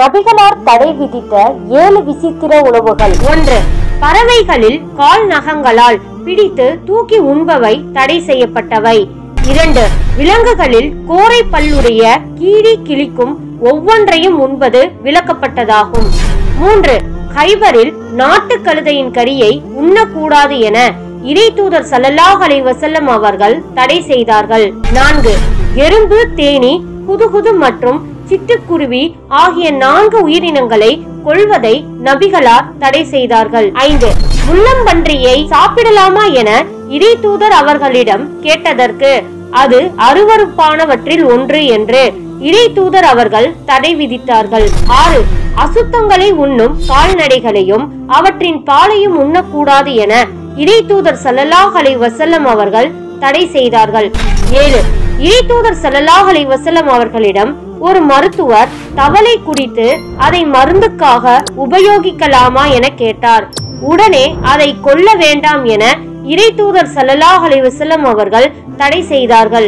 நபிகளார் தடை விதித்த 7 விசித்திர உணவுகள். 1. பறவைகளில் கால் நகங்களால் பிடித்து தூக்கி உண்பவை தடை செய்யப்பட்டவை. 2. விலங்குகளில் கோரை பல்லுடைய கீரி கிழிக்கும் ஒவ்வொன்றையும் உண்பது விலக்கப்பட்டதாகும். 3. கைபரில் நாட்டு கழுதையின் கறியை உண்ணக்கூடாது என இறை தூதர் ஸல்லல்லாஹு அலைஹி வஸல்லம் அவர்கள் தடை செய்தார்கள். 4. எறும்பு, தேனி, குதுகுது மற்றும் சிட்டுக்குருவி ஆகிய 4 உயிரினங்களை கொல்வதை நபிகளார் தடை செய்தார்கள். 5. முள்ளம்பன்றியை சாப்பிடலாமா என இறை தூதர் அவர்களிடம் கேட்டதற்கு அது அருவருப்பானவற்றில் ஒன்று என்று இறை தூதர் அவர்கள் தடை விதித்தார்கள். 6. அசுத்தங்களை உண்ணும் கால்நடைகளையும் அவற்றின் பாலையும் உண்ணக்கூடாது என இறை தூதர் ஸல்லல்லாஹு அலைஹி வஸல்லம் அவர்கள் தடை செய்தார்கள். 7. இறை தூதர் ஸல்லல்லாஹு அலைஹி வஸல்லம் அவர்களிடம் ஒரு மருத்துவர் தவளை குடித்து அதை மருந்துக்காக உபயோகிக்கலாமா என கேட்டார். உடனே அதை கொல்ல வேண்டாம் என இறை தூதர் ஸல்லல்லாஹு அலைஹி வஸல்லம் அவர்கள் தடை செய்தார்கள்.